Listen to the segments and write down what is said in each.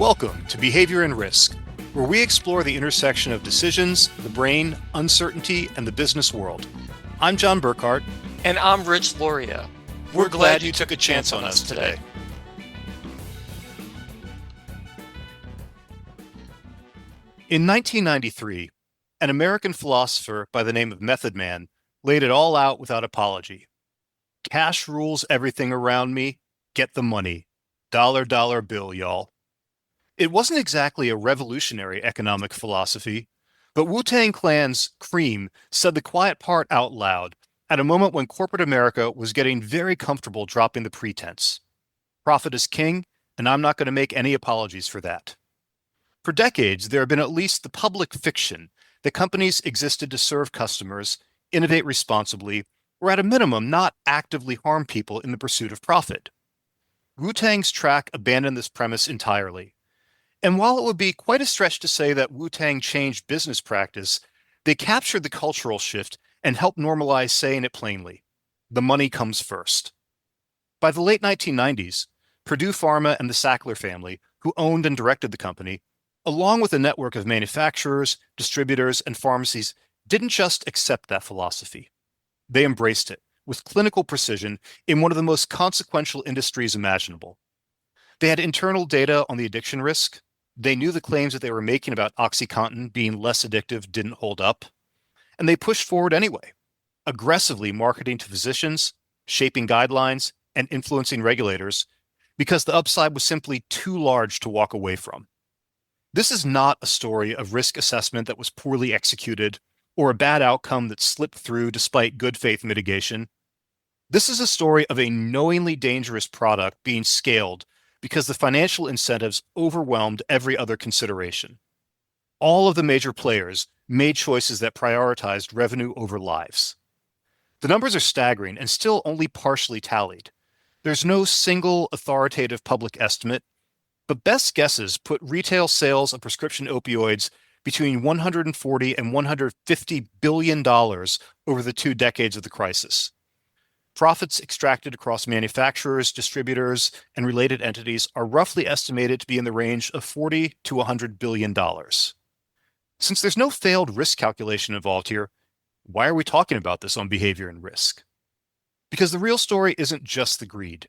Welcome to Behavior and Risk, where we explore the intersection of decisions, the brain, uncertainty, and the business world. I'm John Burkhart. And I'm Rich Loria. We're glad you took a chance on us today. In 1993, an American philosopher by the name of Method Man laid it all out without apology. Cash rules everything around me. Get the money. Dollar, dollar bill, y'all. It wasn't exactly a revolutionary economic philosophy, but Wu-Tang Clan's Cream said the quiet part out loud at a moment when corporate America was getting very comfortable dropping the pretense. Profit is king, and I'm not going to make any apologies for that. For decades, there have been at least the public fiction that companies existed to serve customers, innovate responsibly, or at a minimum not actively harm people in the pursuit of profit. Wu-Tang's track abandoned this premise entirely. And while it would be quite a stretch to say that Wu-Tang changed business practice, they captured the cultural shift and helped normalize saying it plainly. The money comes first. By the late 1990s, Purdue Pharma and the Sackler family, who owned and directed the company, along with a network of manufacturers, distributors, and pharmacies, didn't just accept that philosophy. They embraced it with clinical precision in one of the most consequential industries imaginable. They had internal data on the addiction risk. They knew the claims that they were making about OxyContin being less addictive didn't hold up. And they pushed forward anyway, aggressively marketing to physicians, shaping guidelines, and influencing regulators because the upside was simply too large to walk away from. This is not a story of risk assessment that was poorly executed or a bad outcome that slipped through despite good faith mitigation. This is a story of a knowingly dangerous product being scaled because the financial incentives overwhelmed every other consideration. All of the major players made choices that prioritized revenue over lives. The numbers are staggering and still only partially tallied. There's no single authoritative public estimate, but best guesses put retail sales of prescription opioids between $140 and $150 billion over the 2 decades of the crisis. Profits extracted across manufacturers, distributors, and related entities are roughly estimated to be in the range of $40 to $100 billion. Since there's no failed risk calculation involved here, why are we talking about this on Behavior and Risk? Because the real story isn't just the greed.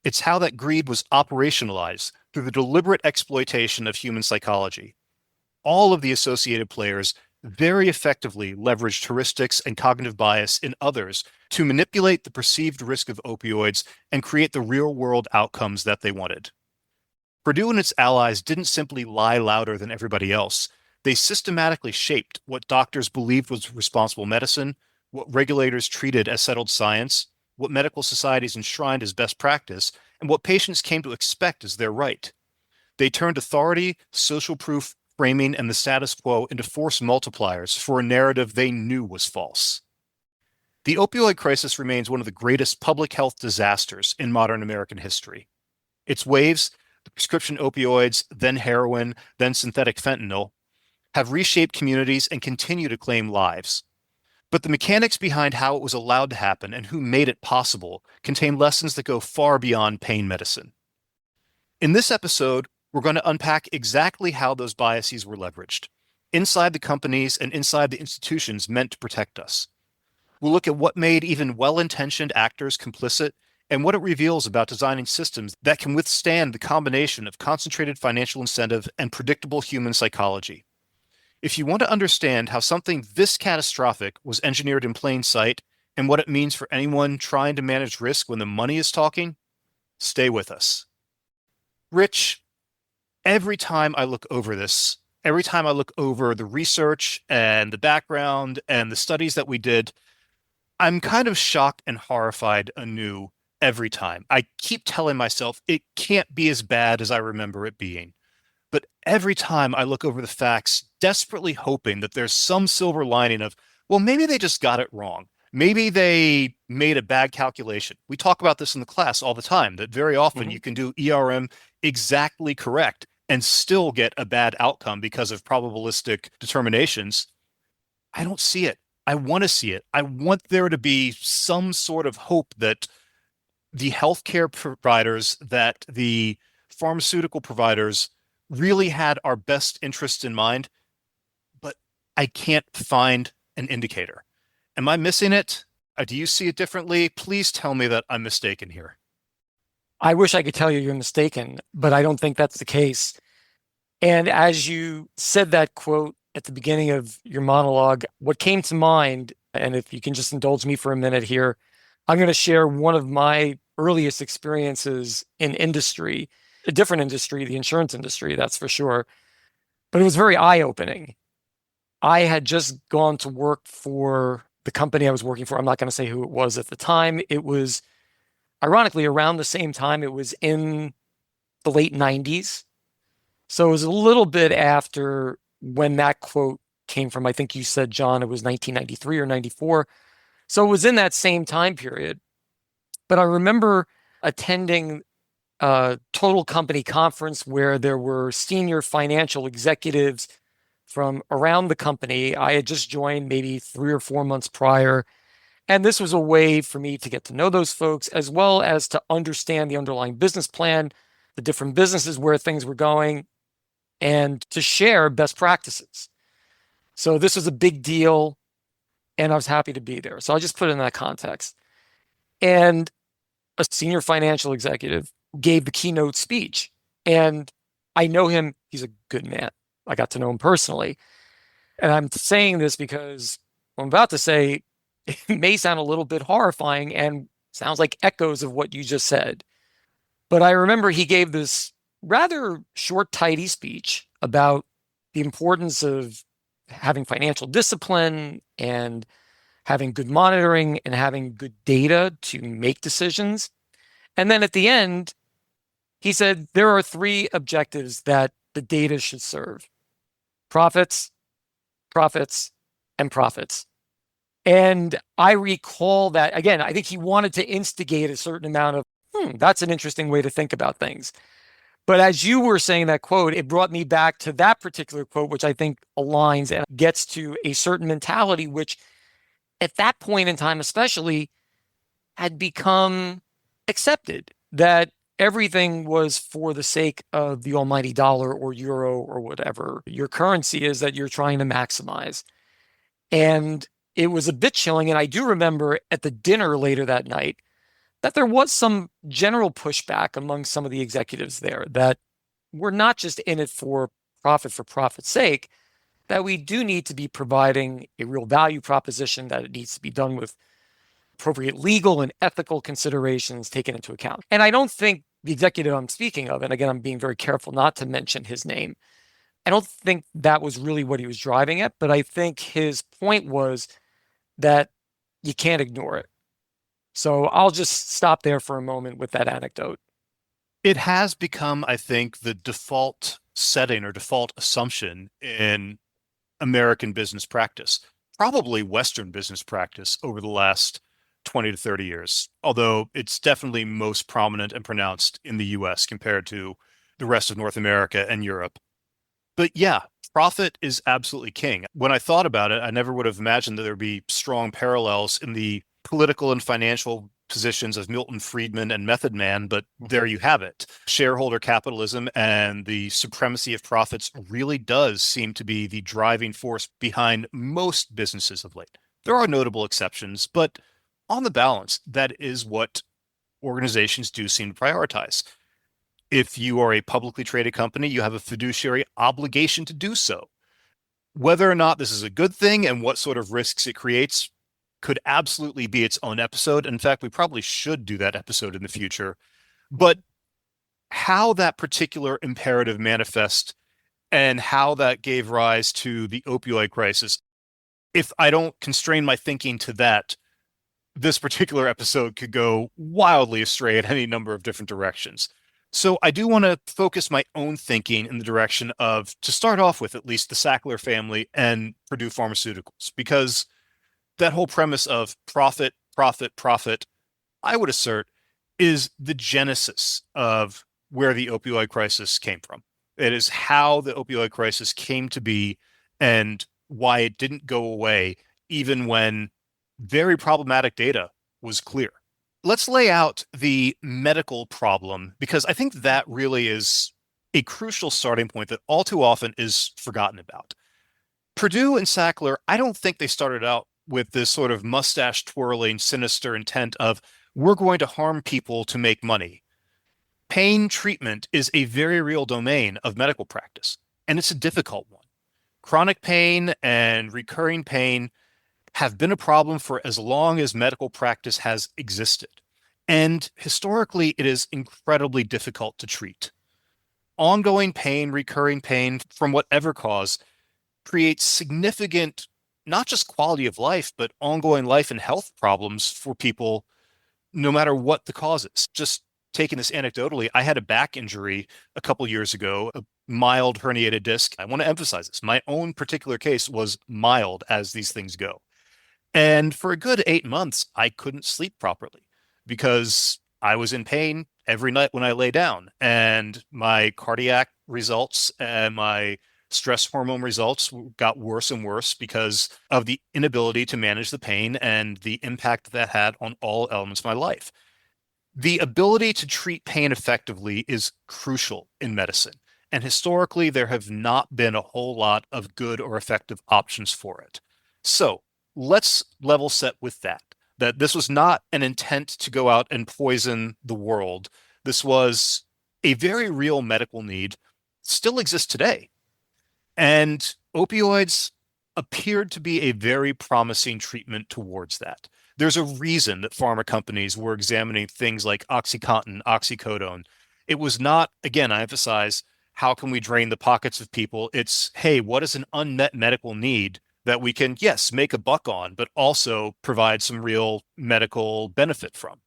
It's how that greed was operationalized through the deliberate exploitation of human psychology. All of the associated players very effectively leveraged heuristics and cognitive bias in others to manipulate the perceived risk of opioids and create the real-world outcomes that they wanted. Purdue and its allies didn't simply lie louder than everybody else. They systematically shaped what doctors believed was responsible medicine, what regulators treated as settled science, what medical societies enshrined as best practice, and what patients came to expect as their right. They turned authority, social proof, framing, and the status quo into force multipliers for a narrative they knew was false. The opioid crisis remains one of the greatest public health disasters in modern American history. Its waves, the prescription opioids, then heroin, then synthetic fentanyl, have reshaped communities and continue to claim lives. But the mechanics behind how it was allowed to happen and who made it possible contain lessons that go far beyond pain medicine. In this episode, we're going to unpack exactly how those biases were leveraged, inside the companies and inside the institutions meant to protect us. We'll look at what made even well-intentioned actors complicit and what it reveals about designing systems that can withstand the combination of concentrated financial incentive and predictable human psychology. If you want to understand how something this catastrophic was engineered in plain sight and what it means for anyone trying to manage risk when the money is talking, stay with us. Rich, every time I look over this, every time I look over the research and the background and the studies that we did, I'm kind of shocked and horrified anew every time. I keep telling myself it can't be as bad as I remember it being. But every time I look over the facts, desperately hoping that there's some silver lining of, well, maybe they just got it wrong. Maybe they made a bad calculation. We talk about this in the class all the time, that very often you can do ERM exactly correct and still get a bad outcome because of probabilistic determinations. I don't see it. I want to see it. I want there to be some sort of hope that the healthcare providers, that the pharmaceutical providers really had our best interests in mind, but I can't find an indicator. Am I missing it? Do you see it differently? Please tell me that I'm mistaken here. I wish I could tell you you're mistaken, but I don't think that's the case. And as you said that quote at the beginning of your monologue, what came to mind, and if you can just indulge me for a minute here, I'm going to share one of my earliest experiences in industry, a different industry, the insurance industry, that's for sure. But it was very eye-opening. I had just gone to work for the company I was working for. I'm not going to say who it was at the time. It was ironically around the same time, it was in the late 90s. So it was a little bit after when that quote came from. I think you said, John, it was 1993 or 94. So it was in that same time period. But I remember attending a total company conference where there were senior financial executives from around the company. I had just joined maybe 3 or 4 months prior. And this was a way for me to get to know those folks as well as to understand the underlying business plan, the different businesses, where things were going, and to share best practices. So this was a big deal, and I was happy to be there. So I just put it in that context. And a senior financial executive gave the keynote speech. And I know him, he's a good man. I got to know him personally. And I'm saying this because what I'm about to say it may sound a little bit horrifying and sounds like echoes of what you just said. But I remember he gave this rather short, tidy speech about the importance of having financial discipline and having good monitoring and having good data to make decisions. And then at the end, he said there are three objectives that the data should serve: profits, profits, and profits. And I recall that, again, I think he wanted to instigate a certain amount of, that's an interesting way to think about things. But as you were saying that quote, it brought me back to that particular quote, which I think aligns and gets to a certain mentality, which at that point in time, especially, had become accepted that everything was for the sake of the almighty dollar or euro or whatever your currency is that you're trying to maximize. And it was a bit chilling. And I do remember at the dinner later that night that there was some general pushback among some of the executives there that we're not just in it for profit's sake, that we do need to be providing a real value proposition, that it needs to be done with appropriate legal and ethical considerations taken into account. And I don't think the executive I'm speaking of, and again, I'm being very careful not to mention his name, I don't think that was really what he was driving at, but I think his point was that you can't ignore it. So I'll just stop there for a moment with that anecdote. It has become, I think, the default setting or default assumption in American business practice, probably Western business practice over the last 20 to 30 years, although it's definitely most prominent and pronounced in the US compared to the rest of North America and Europe. But yeah, profit is absolutely king. When I thought about it, I never would have imagined that there'd be strong parallels in the political and financial positions of Milton Friedman and Method Man, but there you have it. Shareholder capitalism and the supremacy of profits really does seem to be the driving force behind most businesses of late. There are notable exceptions, but on the balance, that is what organizations do seem to prioritize. If you are a publicly traded company, you have a fiduciary obligation to do so. Whether or not this is a good thing and what sort of risks it creates could absolutely be its own episode. In fact, we probably should do that episode in the future. But how that particular imperative manifests and how that gave rise to the opioid crisis, if I don't constrain my thinking to that, this particular episode could go wildly astray in any number of different directions. So I do want to focus my own thinking in the direction of, to start off with, at least the Sackler family and Purdue Pharmaceuticals, because that whole premise of profit, profit, profit, I would assert, is the genesis of where the opioid crisis came from. It is how the opioid crisis came to be and why it didn't go away, even when very problematic data was clear. Let's lay out the medical problem because I think that really is a crucial starting point that all too often is forgotten about. Purdue and Sackler, I don't think they started out with this sort of mustache twirling, sinister intent of, we're going to harm people to make money. Pain treatment is a very real domain of medical practice, and it's a difficult one. Chronic pain and recurring pain have been a problem for as long as medical practice has existed. And historically, it is incredibly difficult to treat. Ongoing pain, recurring pain from whatever cause creates significant, not just quality of life, but ongoing life and health problems for people, no matter what the cause is. Just taking this anecdotally, I had a back injury a couple years ago, a mild herniated disc. I want to emphasize this. My own particular case was mild as these things go. And for a good 8 months, I couldn't sleep properly because I was in pain every night when I lay down. And my cardiac results and my stress hormone results got worse and worse because of the inability to manage the pain and the impact that had on all elements of my life. The ability to treat pain effectively is crucial in medicine. And historically, there have not been a whole lot of good or effective options for it. So let's level set with that, that this was not an intent to go out and poison the world. This was a very real medical need, still exists today. And opioids appeared to be a very promising treatment towards that. There's a reason that pharma companies were examining things like OxyContin, oxycodone. It was not, again, I emphasize, how can we drain the pockets of people? It's, hey, what is an unmet medical need that we can, yes, make a buck on, but also provide some real medical benefit from?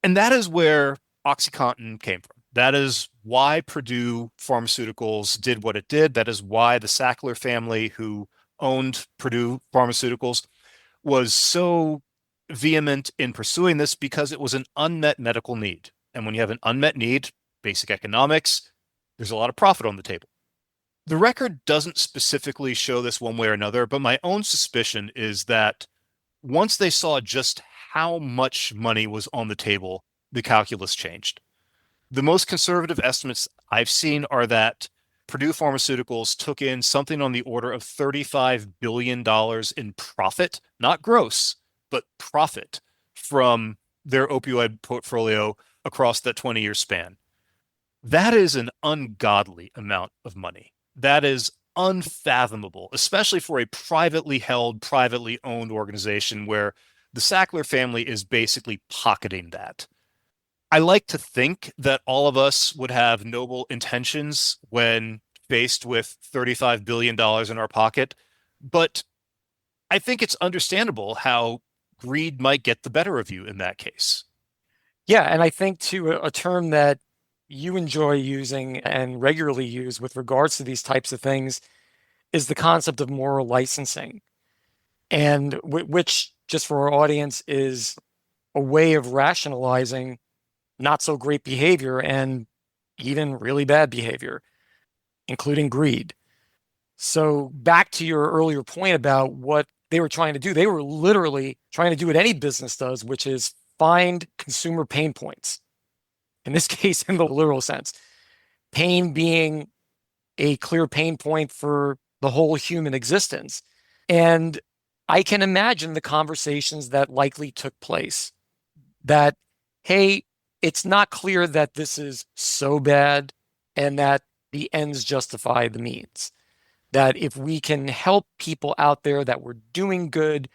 And that is where OxyContin came from. That is why Purdue Pharmaceuticals did what it did. That is why the Sackler family, who owned Purdue Pharmaceuticals, was so vehement in pursuing this because it was an unmet medical need. And when you have an unmet need, basic economics, there's a lot of profit on the table. The record doesn't specifically show this one way or another, but my own suspicion is that once they saw just how much money was on the table, the calculus changed. The most conservative estimates I've seen are that Purdue Pharmaceuticals took in something on the order of $35 billion in profit, not gross, but profit from their opioid portfolio across that 20-year span. That is an ungodly amount of money. That is unfathomable, especially for a privately held, privately owned organization where the Sackler family is basically pocketing that. I like to think that all of us would have noble intentions when faced with $35 billion in our pocket, but I think it's understandable how greed might get the better of you in that case. Yeah, and I think too a term that you enjoy using and regularly use with regards to these types of things is the concept of moral licensing, and which, just for our audience, is a way of rationalizing not so great behavior and even really bad behavior, including greed. So back to your earlier point about what they were trying to do, they were literally trying to do what any business does, which is find consumer pain points. In this case, in the literal sense, pain being a clear pain point for the whole human existence. And I can imagine the conversations that likely took place that, hey, it's not clear that this is so bad and that the ends justify the means. That if we can help people out there, that we're doing good,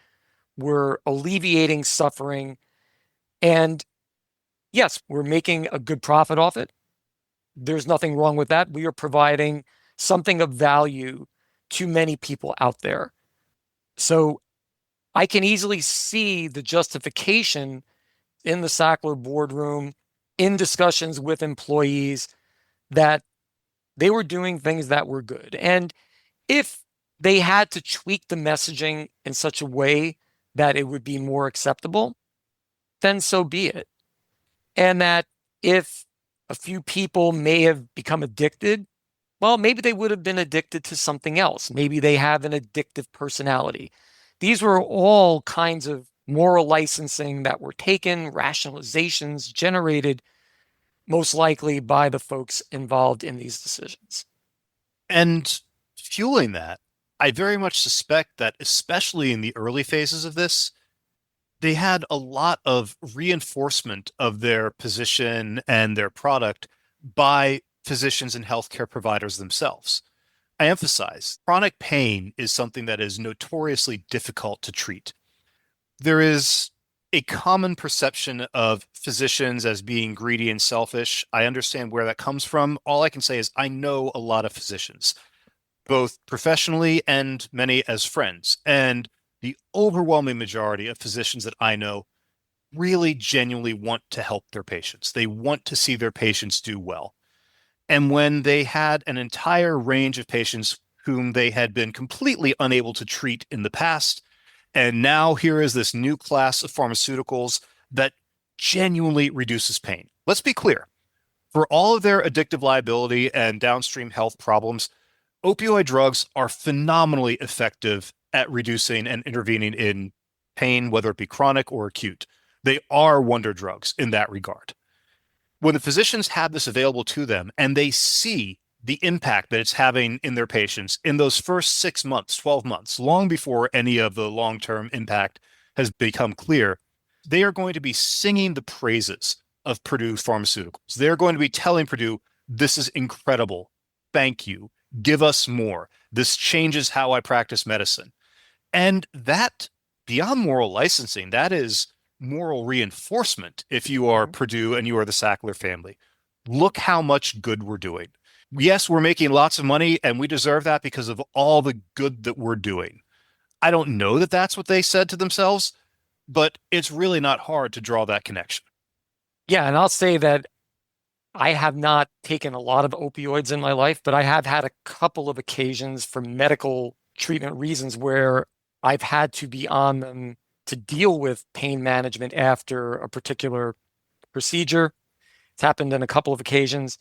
we're alleviating suffering, and yes, we're making a good profit off it. There's nothing wrong with that. We are providing something of value to many people out there. So I can easily see the justification in the Sackler boardroom, in discussions with employees, that they were doing things that were good. And if they had to tweak the messaging in such a way that it would be more acceptable, then so be it. And that if a few people may have become addicted, well, maybe they would have been addicted to something else. Maybe they have an addictive personality. These were all kinds of moral licensing that were taken, rationalizations generated most likely by the folks involved in these decisions. And fueling that, I very much suspect that, especially in the early phases of this, they had a lot of reinforcement of their position and their product by physicians and healthcare providers themselves. I emphasize chronic pain is something that is notoriously difficult to treat. There is a common perception of physicians as being greedy and selfish. I understand where that comes from. All I can say is I know a lot of physicians, both professionally and many as friends. And the overwhelming majority of physicians that I know really genuinely want to help their patients. They want to see their patients do well. And when they had an entire range of patients whom they had been completely unable to treat in the past, and now here is this new class of pharmaceuticals that genuinely reduces pain. Let's be clear. For all of their addictive liability and downstream health problems, opioid drugs are phenomenally effective at reducing and intervening in pain, whether it be chronic or acute. They are wonder drugs in that regard. When the physicians have this available to them and they see the impact that it's having in their patients in those first 6 months, 12 months, long before any of the long-term impact has become clear, they are going to be singing the praises of Purdue Pharmaceuticals. They're going to be telling Purdue, this is incredible. Thank you. Give us more. This changes how I practice medicine. And that, beyond moral licensing, that is moral reinforcement if you are Purdue and you are the Sackler family. Look how much good we're doing. Yes, we're making lots of money and we deserve that because of all the good that we're doing. I don't know that that's what they said to themselves, but it's really not hard to draw that connection. Yeah, and I'll say that I have not taken a lot of opioids in my life, but I have had a couple of occasions for medical treatment reasons where I've had to be on them to deal with pain management after a particular procedure. It's happened on a couple of occasions.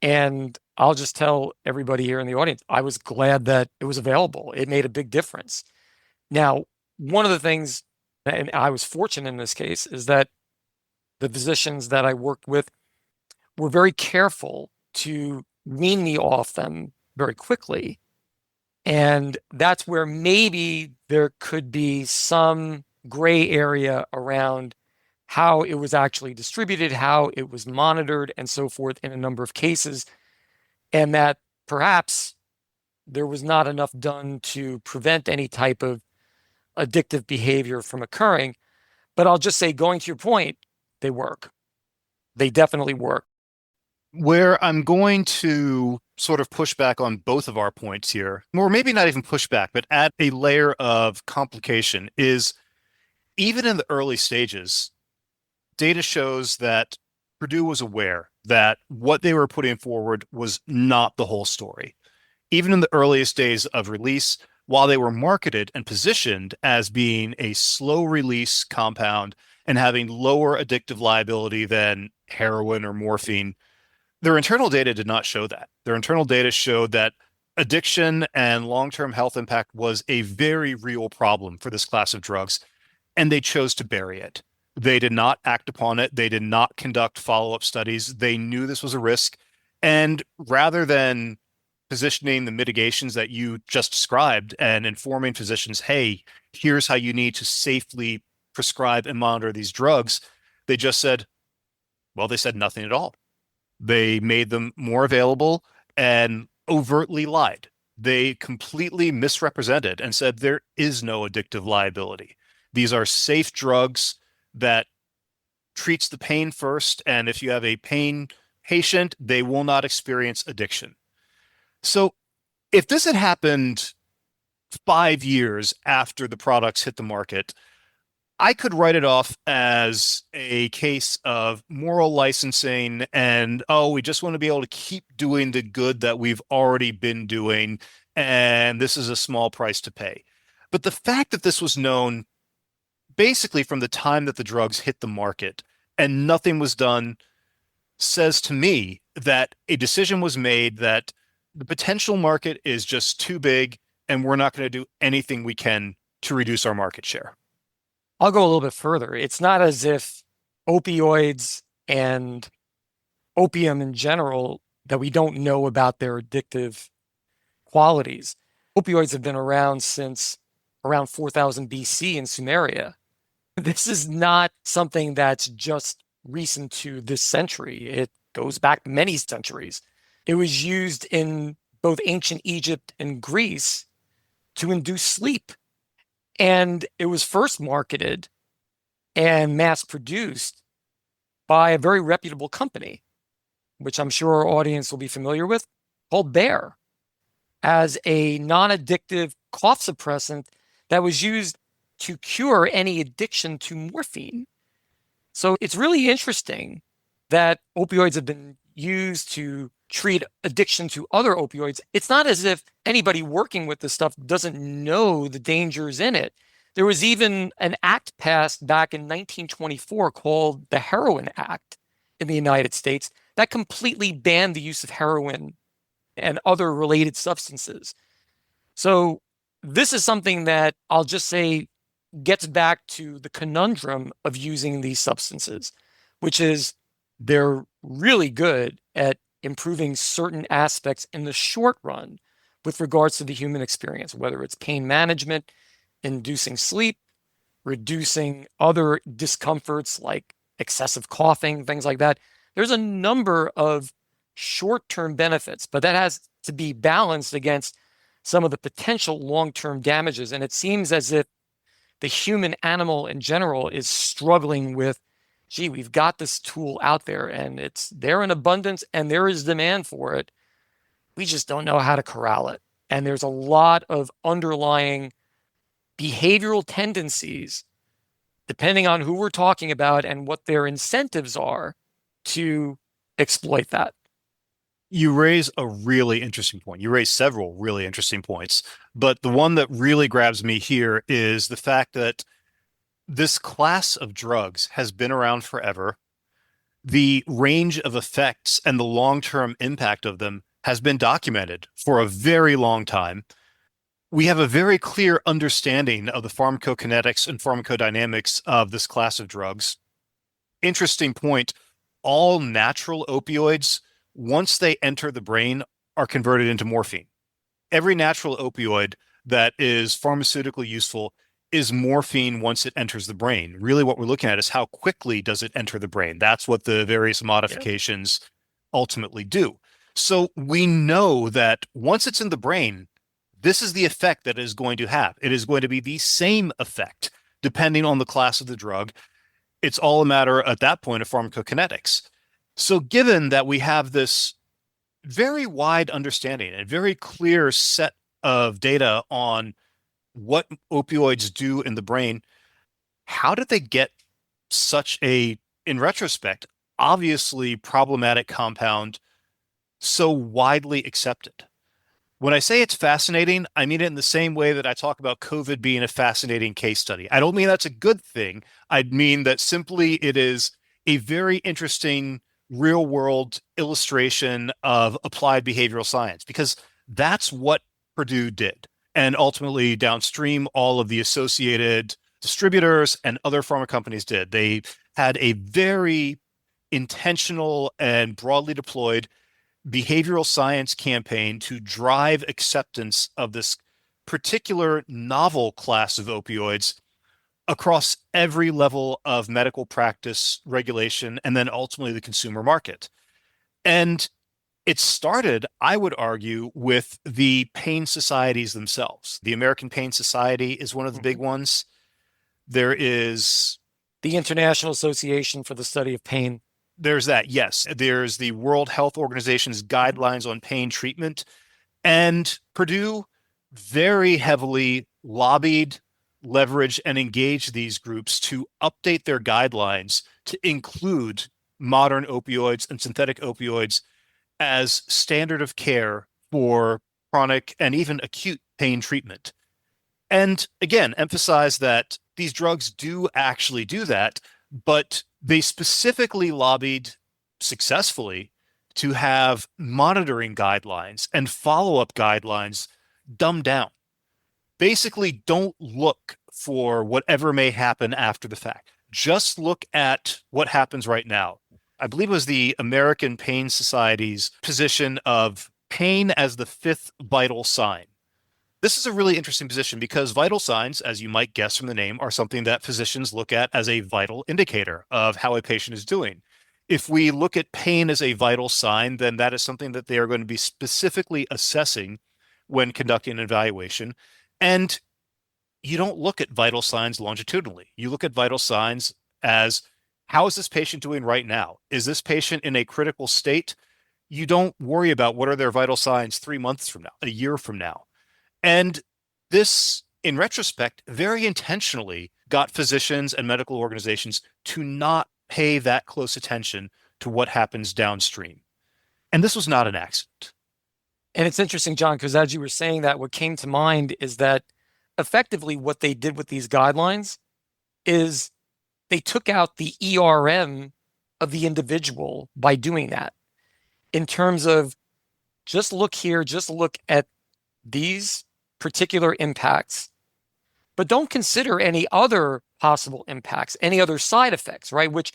And I'll just tell everybody here in the audience, I was glad that it was available. It made a big difference. Now, one of the things, and I was fortunate in this case, is that the physicians that I worked with were very careful to wean me off them very quickly. And that's where maybe there could be some gray area around how it was actually distributed, how it was monitored, and so forth in a number of cases, and that perhaps there was not enough done to prevent any type of addictive behavior from occurring. But I'll just say, going to your point, they work. They definitely work. Where I'm going to sort of push back on both of our points here, or maybe not even push back, but add a layer of complication, is even in the early stages, data shows that Purdue was aware that what they were putting forward was not the whole story. Even in the earliest days of release, while they were marketed and positioned as being a slow release compound and having lower addictive liability than heroin or morphine, their internal data did not show that. Their internal data showed that addiction and long-term health impact was a very real problem for this class of drugs, and they chose to bury it. They did not act upon it. They did not conduct follow-up studies. They knew this was a risk. And rather than positioning the mitigations that you just described and informing physicians, hey, here's how you need to safely prescribe and monitor these drugs, they just said, well, they said nothing at all. They made them more available and overtly lied. They completely misrepresented and said there is no addictive liability. These are safe drugs that treats the pain first, and if you have a pain patient, they will not experience addiction. So if this had happened 5 years after the products hit the market, I could write it off as a case of moral licensing and, oh, we just want to be able to keep doing the good that we've already been doing, and this is a small price to pay. But the fact that this was known basically from the time that the drugs hit the market and nothing was done says to me that a decision was made that the potential market is just too big and we're not going to do anything we can to reduce our market share. I'll go a little bit further. It's not as if opioids and opium in general that we don't know about their addictive qualities. Opioids have been around since around 4000 BC in Sumeria. This is not something that's just recent to this century. It goes back many centuries. It was used in both ancient Egypt and Greece to induce sleep. And it was first marketed and mass produced by a very reputable company, which I'm sure our audience will be familiar with, called Bayer, as a non-addictive cough suppressant that was used to cure any addiction to morphine. So it's really interesting that opioids have been used to treat addiction to other opioids. It's not as if anybody working with this stuff doesn't know the dangers in it. There was even an act passed back in 1924 called the Heroin Act in the United States that completely banned the use of heroin and other related substances. So this is something that I'll just say gets back to the conundrum of using these substances, which is they're really good at improving certain aspects in the short run with regards to the human experience, whether it's pain management, inducing sleep, reducing other discomforts like excessive coughing, things like that. There's a number of short-term benefits, but that has to be balanced against some of the potential long-term damages. And it seems as if the human animal in general is struggling with, gee, we've got this tool out there and it's there in abundance and there is demand for it. We just don't know how to corral it. And there's a lot of underlying behavioral tendencies, depending on who we're talking about and what their incentives are, to exploit that. You raise a really interesting point. You raise several really interesting points, but the one that really grabs me here is the fact that this class of drugs has been around forever. The range of effects and the long-term impact of them has been documented for a very long time. We have a very clear understanding of the pharmacokinetics and pharmacodynamics of this class of drugs. Interesting point, all natural opioids, once they enter the brain, are converted into morphine. Every natural opioid that is pharmaceutically useful is morphine once it enters the brain. Really, what we're looking at is how quickly does it enter the brain. That's what the various modifications ultimately do. So we know that once it's in the brain, this is the effect that it is going to have. It is going to be the same effect depending on the class of the drug. It's all a matter at that point of pharmacokinetics. So given that we have this very wide understanding and very clear set of data on what opioids do in the brain, how did they get such a, in retrospect, obviously problematic compound so widely accepted? When I say it's fascinating, I mean it in the same way that I talk about COVID being a fascinating case study. I don't mean that's a good thing. I mean that simply it is a very interesting real world illustration of applied behavioral science, because that's what Purdue did. And ultimately, downstream, all of the associated distributors and other pharma companies did. They had a very intentional and broadly deployed behavioral science campaign to drive acceptance of this particular novel class of opioids across every level of medical practice, regulation, and then ultimately the consumer market. And it started, I would argue, with the pain societies themselves. The American Pain Society is one of the big ones. There is the International Association for the Study of Pain. There's that, yes. There's the World Health Organization's guidelines on pain treatment. And Purdue very heavily lobbied, leveraged, and engaged these groups to update their guidelines to include modern opioids and synthetic opioids as standard of care for chronic and even acute pain treatment. And again, emphasize that these drugs do actually do that, but they specifically lobbied successfully to have monitoring guidelines and follow-up guidelines dumbed down. Basically, don't look for whatever may happen after the fact. Just look at what happens right now. I believe it was the American Pain Society's position of pain as the fifth vital sign. This is a really interesting position because vital signs, as you might guess from the name, are something that physicians look at as a vital indicator of how a patient is doing. If we look at pain as a vital sign, then that is something that they are going to be specifically assessing when conducting an evaluation. And you don't look at vital signs longitudinally. You look at vital signs as how is this patient doing right now? Is this patient in a critical state? You don't worry about what are their vital signs 3 months from now, a year from now. And this, in retrospect, very intentionally got physicians and medical organizations to not pay that close attention to what happens downstream. And this was not an accident. And it's interesting, John, because as you were saying that, what came to mind is that effectively what they did with these guidelines is they took out the ERM of the individual by doing that in terms of just look here, just look at these particular impacts, but don't consider any other possible impacts, any other side effects, right? Which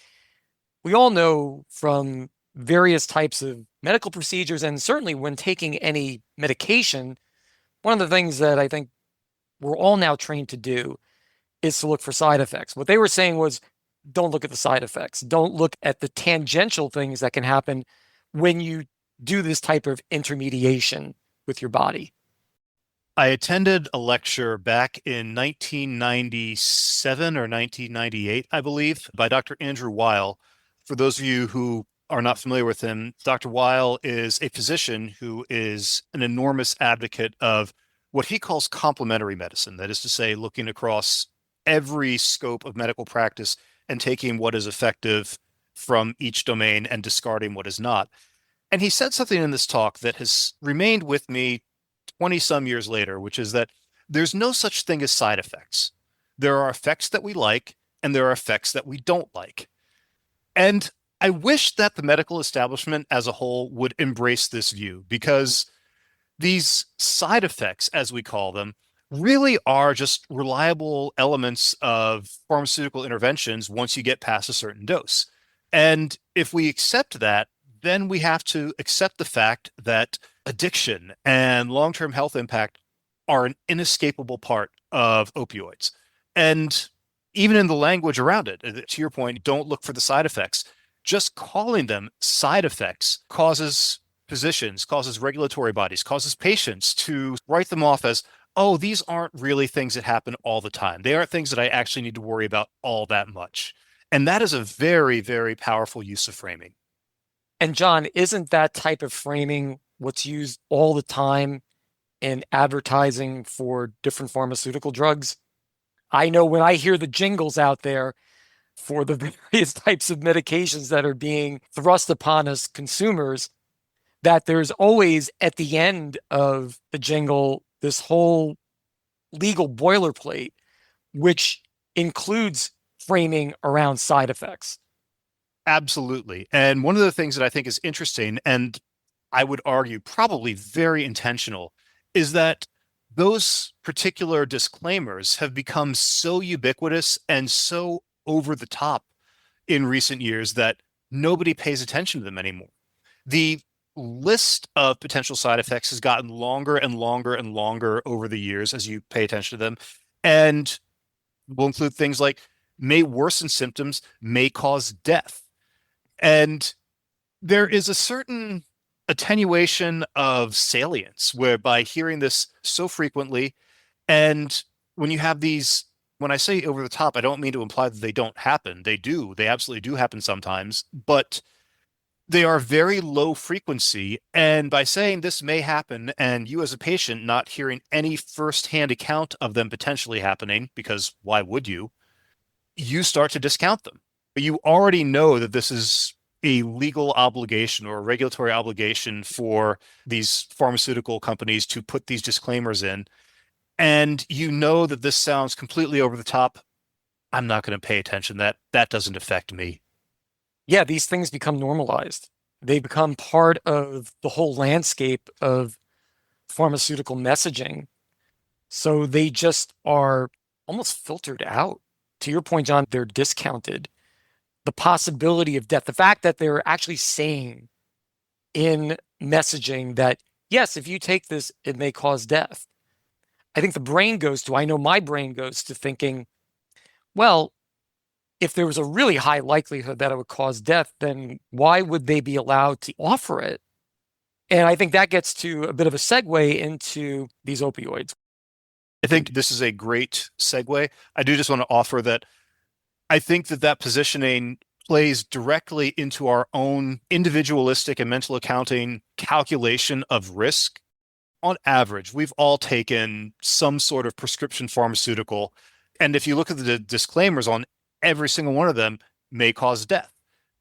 we all know from various types of medical procedures, and certainly when taking any medication, one of the things that I think we're all now trained to do is to look for side effects. What they were saying was, don't look at the side effects. Don't look at the tangential things that can happen when you do this type of intermediation with your body. I attended a lecture back in 1997 or 1998, I believe, by Dr. Andrew Weil. For those of you who are not familiar with him, Dr. Weil is a physician who is an enormous advocate of what he calls complementary medicine. That is to say, looking across every scope of medical practice and taking what is effective from each domain and discarding what is not. And he said something in this talk that has remained with me 20 some years later, which is that there's no such thing as side effects. There are effects that we like, and there are effects that we don't like. And I wish that the medical establishment as a whole would embrace this view because these side effects, as we call them, really are just reliable elements of pharmaceutical interventions once you get past a certain dose. And if we accept that, then we have to accept the fact that addiction and long-term health impact are an inescapable part of opioids. And even in the language around it, to your point, don't look for the side effects. Just calling them side effects causes physicians, causes regulatory bodies, causes patients to write them off as, oh, these aren't really things that happen all the time. They aren't things that I actually need to worry about all that much. And that is a very, very powerful use of framing. And John, isn't that type of framing what's used all the time in advertising for different pharmaceutical drugs? I know when I hear the jingles out there for the various types of medications that are being thrust upon us consumers, that there's always at the end of the jingle this whole legal boilerplate, which includes framing around side effects. Absolutely. And one of the things that I think is interesting, and I would argue probably very intentional, is that those particular disclaimers have become so ubiquitous and so over the top in recent years that nobody pays attention to them anymore. The list of potential side effects has gotten longer and longer and longer over the years as you pay attention to them. And will include things like may worsen symptoms, may cause death. And there is a certain attenuation of salience whereby hearing this so frequently, and when you have these, when I say over the top, I don't mean to imply that they don't happen. They do. They absolutely do happen sometimes, but they are very low frequency. And by saying this may happen, and you as a patient not hearing any firsthand account of them potentially happening, because why would you? You start to discount them. But you already know that this is a legal obligation or a regulatory obligation for these pharmaceutical companies to put these disclaimers in. And you know that this sounds completely over the top. I'm not going to pay attention. That doesn't affect me. Yeah, these things become normalized. They become part of the whole landscape of pharmaceutical messaging. So they just are almost filtered out. To your point, John, they're discounted. the possibility of death, the fact that they're actually saying in messaging that, yes, if you take this, it may cause death. I think the brain goes to, I know my brain goes to thinking, well, if there was a really high likelihood that it would cause death, then why would they be allowed to offer it? And I think that gets to a bit of a segue into these opioids. I think this is a great segue. I do just want to offer that I think that that positioning plays directly into our own individualistic and mental accounting calculation of risk. On average, we've all taken some sort of prescription pharmaceutical. And if you look at the disclaimers on every single one of them, may cause death.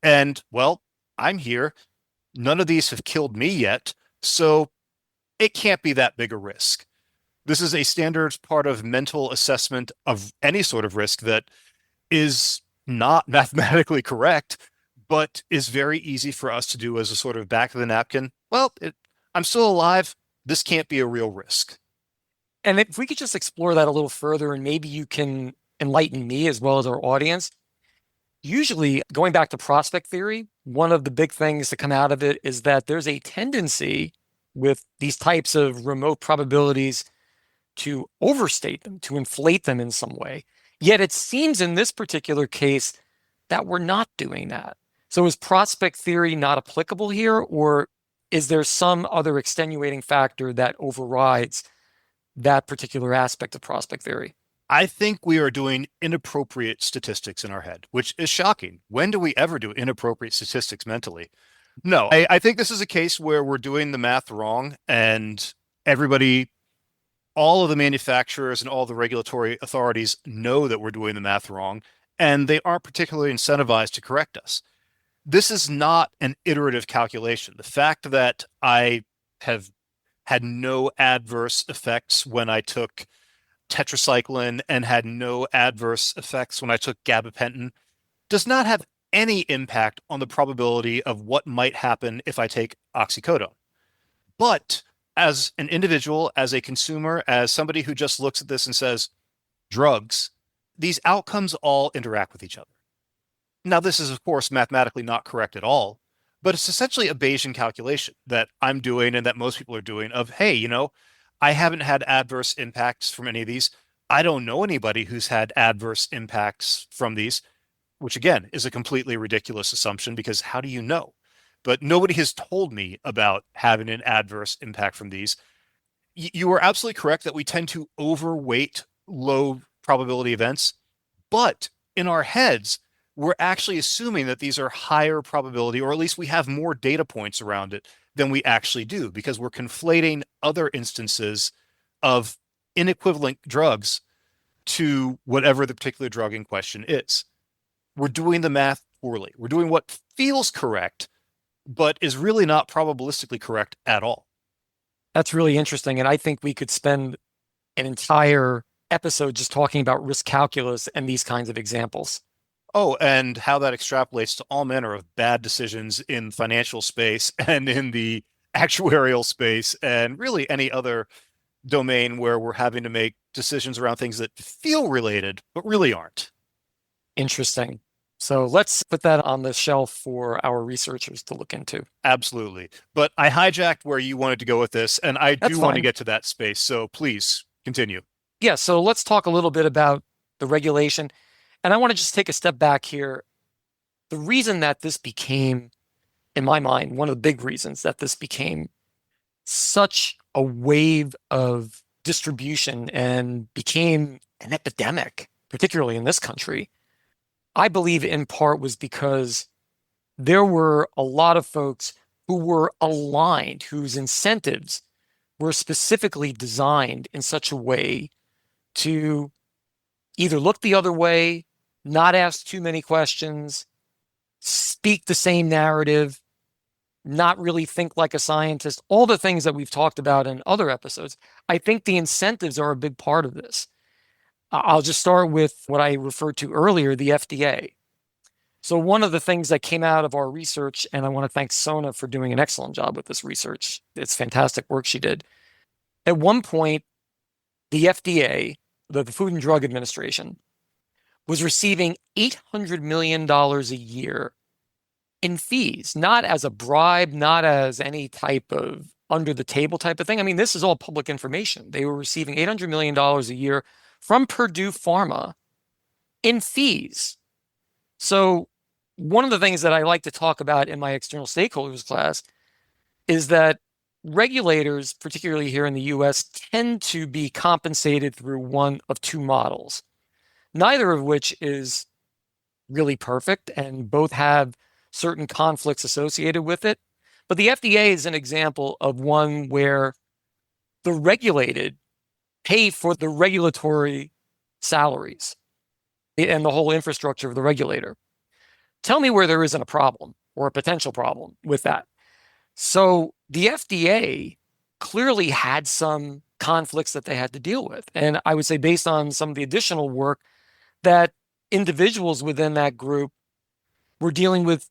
And well, I'm here. None of these have killed me yet. So it can't be that big a risk. This is a standard part of mental assessment of any sort of risk that is not mathematically correct, but is very easy for us to do as a sort of back of the napkin. Well, I'm still alive. This can't be a real risk. And if we could just explore that a little further, and maybe you can enlighten me as well as our audience. Usually, going back to prospect theory, one of the big things to come out of it is that there's a tendency with these types of remote probabilities to overstate them, to inflate them in some way. Yet it seems in this particular case that we're not doing that. So is prospect theory not applicable here, or is there some other extenuating factor that overrides that particular aspect of prospect theory? I think we are doing inappropriate statistics in our head, which is shocking. When do we ever do inappropriate statistics mentally? No, I think this is a case where we're doing the math wrong and everybody, all of the manufacturers and all the regulatory authorities know that we're doing the math wrong, and they aren't particularly incentivized to correct us. This is not an iterative calculation. The fact that I have had no adverse effects when I took tetracycline and had no adverse effects when I took gabapentin does not have any impact on the probability of what might happen if I take oxycodone. But as an individual, as a consumer, as somebody who just looks at this and says, drugs, these outcomes all interact with each other. Now, this is, of course, mathematically not correct at all, but it's essentially a Bayesian calculation that I'm doing and that most people are doing of, hey, I haven't had adverse impacts from any of these. I don't know anybody who's had adverse impacts from these, which again is a completely ridiculous assumption because how do you know? But nobody has told me about having an adverse impact from these. You are absolutely correct that we tend to overweight low probability events, but in our heads, we're actually assuming that these are higher probability, or at least we have more data points around it than we actually do because we're conflating other instances of inequivalent drugs to whatever the particular drug in question is. We're doing the math poorly. We're doing what feels correct, but is really not probabilistically correct at all. That's really interesting. And I think we could spend an entire episode just talking about risk calculus and these kinds of examples. Oh, and how that extrapolates to all manner of bad decisions in financial space and in the actuarial space and really any other domain where we're having to make decisions around things that feel related, but really aren't. Interesting. So let's put that on the shelf for our researchers to look into. Absolutely. But I hijacked where you wanted to go with this, and I That's do want to fine. get to that space. So please continue. Yeah, so let's talk a little bit about the regulation. And I want to just take a step back here. The reason that this became, in my mind, one of the big reasons that this became such a wave of distribution and became an epidemic, particularly in this country, I believe in part was because there were a lot of folks who were aligned, whose incentives were specifically designed in such a way to either look the other way, not ask too many questions, speak the same narrative, not really think like a scientist, all the things that we've talked about in other episodes. I think the incentives are a big part of this. I'll just start with what I referred to earlier, the FDA. So one of the things that came out of our research, and I want to thank Sona for doing an excellent job with this research. It's fantastic work she did. At one point, the FDA, the Food and Drug Administration, was receiving $800 million a year in fees, not as a bribe, not as any type of under the table type of thing. I mean, this is all public information. They were receiving $800 million a year from Purdue Pharma in fees. So one of the things that I like to talk about in my external stakeholders class is that regulators, particularly here in the US, tend to be compensated through one of two models, neither of which is really perfect, and both have certain conflicts associated with it. But the FDA is an example of one where the regulated pay for the regulatory salaries and the whole infrastructure of the regulator. Tell me where there isn't a problem or a potential problem with that. So the FDA clearly had some conflicts that they had to deal with. And I would say, based on some of the additional work, that individuals within that group were dealing with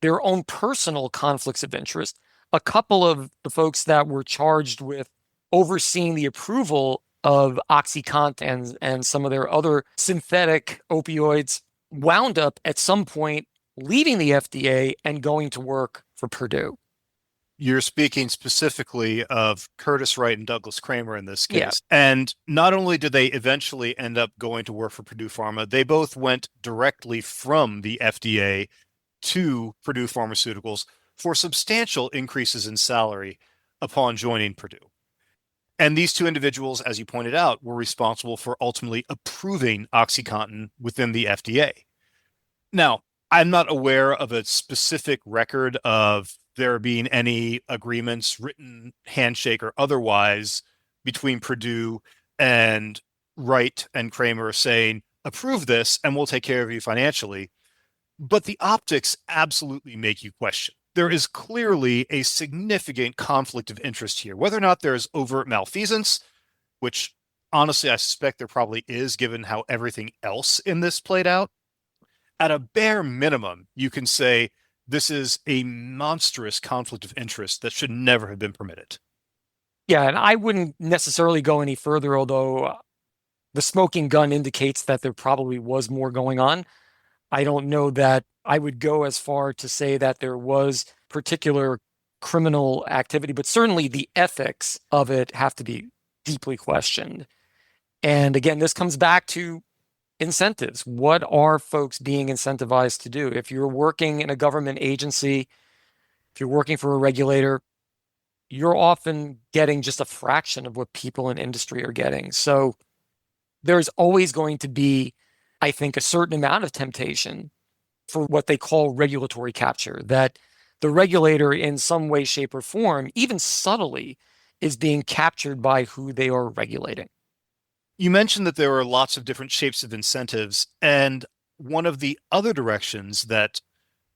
their own personal conflicts of interest. A couple of the folks that were charged with overseeing the approval of OxyContin and some of their other synthetic opioids wound up at some point leaving the FDA and going to work for Purdue. You're speaking specifically of Curtis Wright and Douglas Kramer in this Yeah. case. And not only did they eventually end up going to work for Purdue Pharma, they both went directly from the FDA to Purdue Pharmaceuticals for substantial increases in salary upon joining Purdue. And these two individuals, as you pointed out, were responsible for ultimately approving OxyContin within the FDA. Now, I'm not aware of a specific record of there being any agreements, written handshake or otherwise, between Purdue and Wright and Kramer saying, approve this and we'll take care of you financially. But the optics absolutely make you question. There is clearly a significant conflict of interest here, whether or not there's overt malfeasance, which honestly I suspect there probably is, given how everything else in this played out. At a bare minimum, you can say this is a monstrous conflict of interest that should never have been permitted. Yeah, and I wouldn't necessarily go any further, although the smoking gun indicates that there probably was more going on. I don't know that I would go as far to say that there was particular criminal activity, but certainly the ethics of it have to be deeply questioned. And again, this comes back to incentives. What are folks being incentivized to do? If you're working in a government agency, if you're working for a regulator, you're often getting just a fraction of what people in industry are getting. So there's always going to be, I think, a certain amount of temptation for what they call regulatory capture, that the regulator in some way, shape, or form, even subtly, is being captured by who they are regulating. You mentioned that there are lots of different shapes of incentives, and one of the other directions that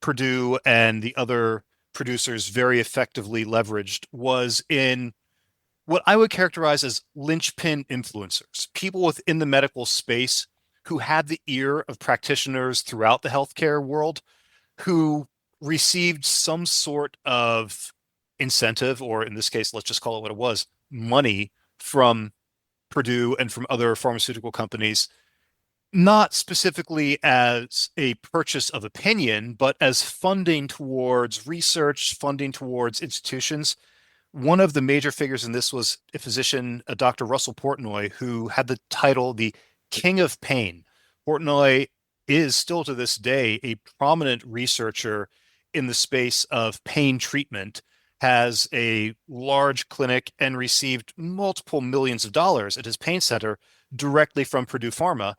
Purdue and the other producers very effectively leveraged was in what I would characterize as linchpin influencers, people within the medical space who had the ear of practitioners throughout the healthcare world who received some sort of incentive, or in this case, let's just call it what it was, money from Purdue and from other pharmaceutical companies, not specifically as a purchase of opinion, but as funding towards research, funding towards institutions. One of the major figures in this was a physician, Dr. Russell Portnoy, who had the title the King of Pain. Portnoy is still to this day a prominent researcher in the space of pain treatment, has a large clinic, and received multiple millions of dollars at his pain center directly from Purdue Pharma.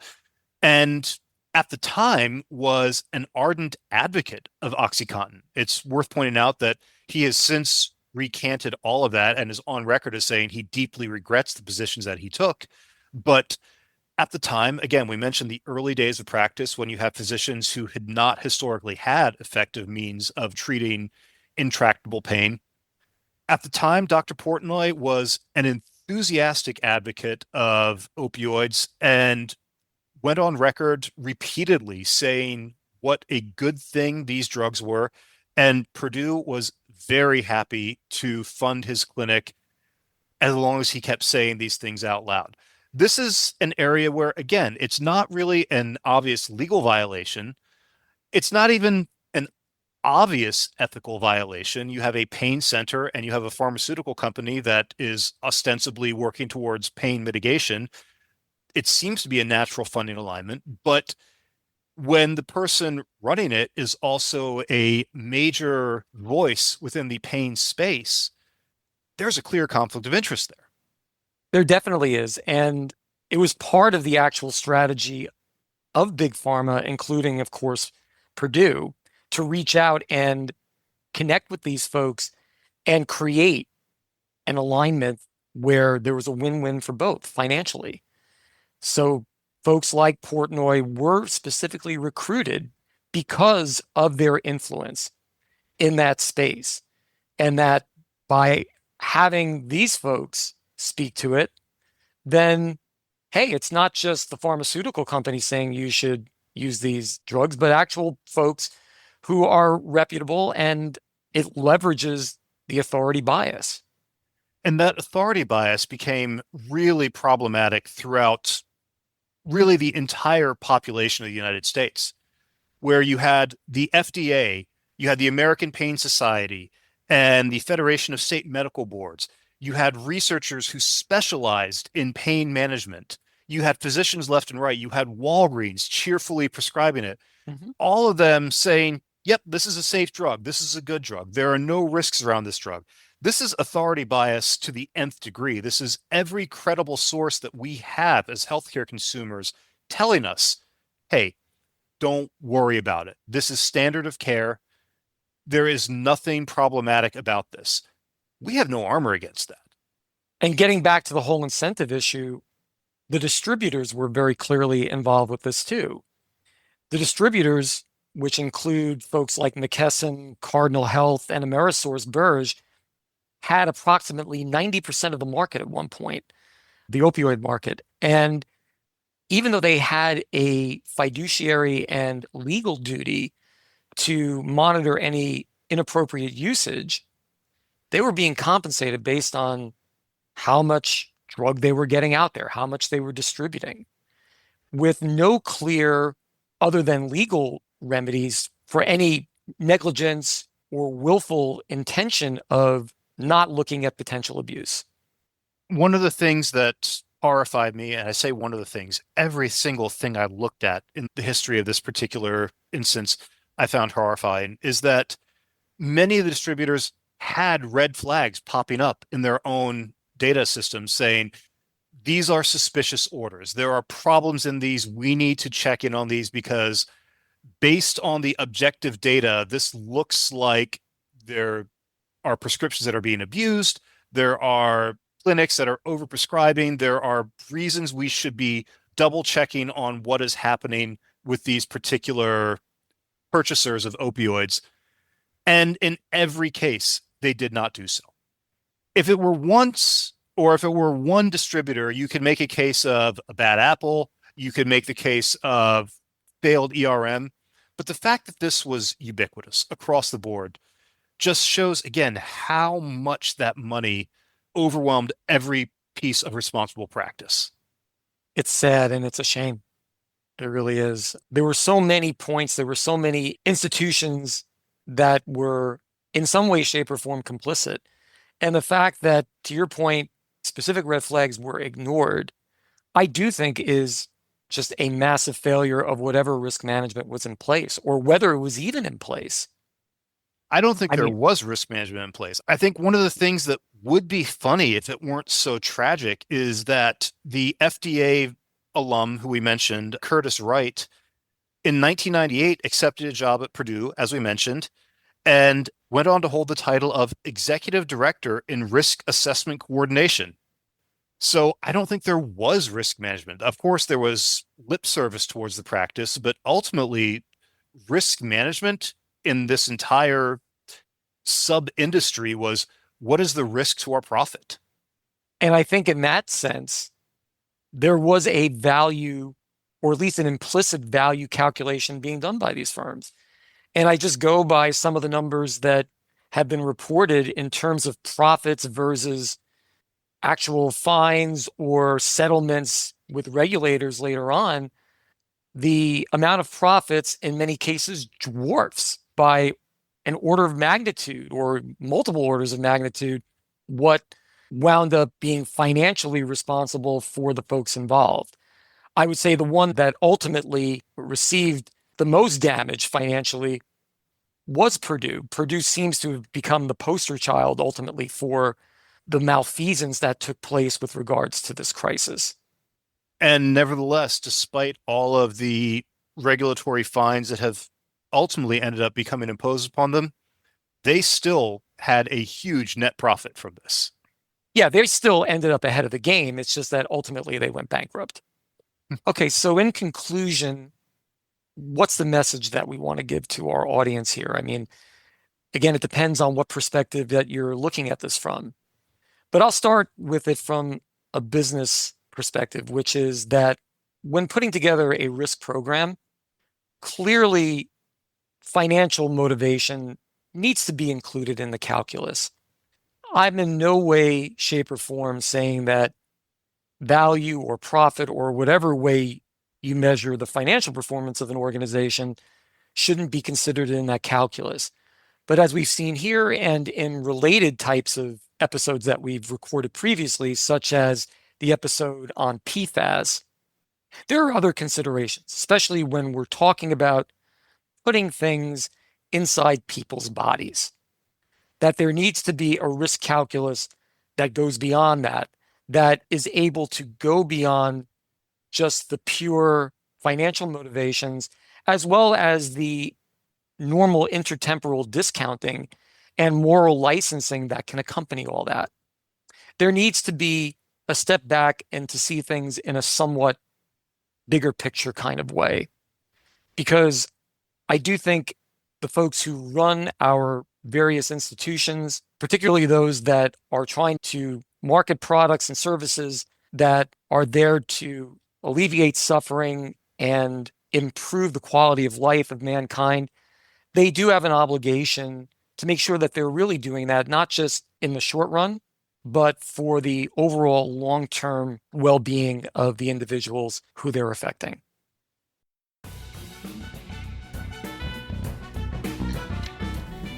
And at the time was an ardent advocate of OxyContin. It's worth pointing out that he has since recanted all of that and is on record as saying he deeply regrets the positions that he took. But at the time, again, we mentioned the early days of practice when you have physicians who had not historically had effective means of treating intractable pain. At the time, Dr. Portnoy was an enthusiastic advocate of opioids and went on record repeatedly saying what a good thing these drugs were. And Purdue was very happy to fund his clinic as long as he kept saying these things out loud. This is an area where, again, it's not really an obvious legal violation. It's not even an obvious ethical violation. You have a pain center and you have a pharmaceutical company that is ostensibly working towards pain mitigation. It seems to be a natural funding alignment, but when the person running it is also a major voice within the pain space, there's a clear conflict of interest there. There definitely is. And it was part of the actual strategy of Big Pharma, including, of course, Purdue, to reach out and connect with these folks and create an alignment where there was a win-win for both financially. So folks like Portnoy were specifically recruited because of their influence in that space. And that by having these folks speak to it, then, hey, it's not just the pharmaceutical company saying you should use these drugs, but actual folks who are reputable, and it leverages the authority bias. And that authority bias became really problematic throughout really the entire population of the United States, where you had the FDA, you had the American Pain Society, and the Federation of State Medical Boards. You had researchers who specialized in pain management. You had physicians left and right. You had Walgreens cheerfully prescribing it. Mhm. All of them saying, yep, this is a safe drug. This is a good drug. There are no risks around this drug. This is authority bias to the nth degree. This is every credible source that we have as healthcare consumers telling us, hey, don't worry about it. This is standard of care. There is nothing problematic about this. We have no armor against that. And getting back to the whole incentive issue, the distributors were very clearly involved with this too. The distributors, which include folks like McKesson, Cardinal Health, and AmerisourceBergen, had approximately 90% of the market at one point, the opioid market. And even though they had a fiduciary and legal duty to monitor any inappropriate usage, they were being compensated based on how much drug they were getting out there, how much they were distributing, with no clear, other than legal remedies for any negligence or willful intention of not looking at potential abuse. One of the things that horrified me, and I say one of the things, every single thing I looked at in the history of this particular instance, I found horrifying, is that many of the distributors had red flags popping up in their own data systems saying, these are suspicious orders. There are problems in these. We need to check in on these because based on the objective data, this looks like there are prescriptions that are being abused. There are clinics that are overprescribing. There are reasons we should be double checking on what is happening with these particular purchasers of opioids. And in every case, they did not do so. If it were once, or if it were one distributor, you could make a case of a bad apple. You could make the case of failed ERM. But the fact that this was ubiquitous across the board just shows, again, how much that money overwhelmed every piece of responsible practice. It's sad and it's a shame. It really is. There were so many points, there were so many institutions that were in some way, shape, or form complicit. And the fact that, to your point, specific red flags were ignored, I do think is just a massive failure of whatever risk management was in place, or whether it was even in place. I don't think I there mean, was risk management in place. I think one of the things that would be funny if it weren't so tragic is that the FDA alum who we mentioned, Curtis Wright, in 1998 accepted a job at Purdue, as we mentioned, and went on to hold the title of Executive Director in Risk Assessment Coordination. So I don't think there was risk management. Of course, there was lip service towards the practice, but ultimately, risk management in this entire sub industry was what is the risk to our profit? and I think in that sense, there was a value, or at least an implicit value calculation being done by these firms. And I just go by some of the numbers that have been reported in terms of profits versus actual fines or settlements with regulators later on, the amount of profits in many cases dwarfs by an order of magnitude or multiple orders of magnitude what wound up being financially responsible for the folks involved. I would say the one that ultimately received the most damage financially was Purdue. Purdue seems to have become the poster child ultimately for the malfeasance that took place with regards to this crisis. And nevertheless, despite all of the regulatory fines that have ultimately ended up becoming imposed upon them, they still had a huge net profit from this. Yeah, they still ended up ahead of the game. It's just that ultimately they went bankrupt. Okay, so in conclusion, what's the message that we want to give to our audience here? I mean, again, it depends on what perspective that you're looking at this from. But I'll start with it from a business perspective, which is that when putting together a risk program, clearly financial motivation needs to be included in the calculus. I'm in no way, shape, or form saying that value or profit or whatever way you measure the financial performance of an organization shouldn't be considered in that calculus. But as we've seen here and in related types of episodes that we've recorded previously, such as the episode on PFAS, there are other considerations, especially when we're talking about putting things inside people's bodies, that there needs to be a risk calculus that goes beyond that, that is able to go beyond just the pure financial motivations, as well as the normal intertemporal discounting and moral licensing that can accompany all that. There needs to be a step back and to see things in a somewhat bigger picture kind of way. Because I do think the folks who run our various institutions, particularly those that are trying to market products and services that are there to alleviate suffering and improve the quality of life of mankind, they do have an obligation to make sure that they're really doing that, not just in the short run, but for the overall long-term well-being of the individuals who they're affecting.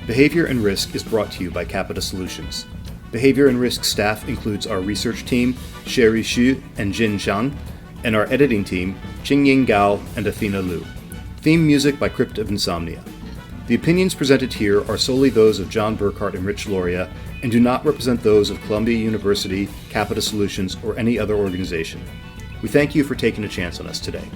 Behavior and Risk is brought to you by Capita Solutions. Behavior and Risk staff includes our research team, Sherry Xu and Jin Zhang, and our editing team, Qingying Gao and Athena Liu. Theme music by Crypt of Insomnia. The opinions presented here are solely those of John Burkhart and Rich Loria and do not represent those of Columbia University, Capita Solutions, or any other organization. We thank you for taking a chance on us today.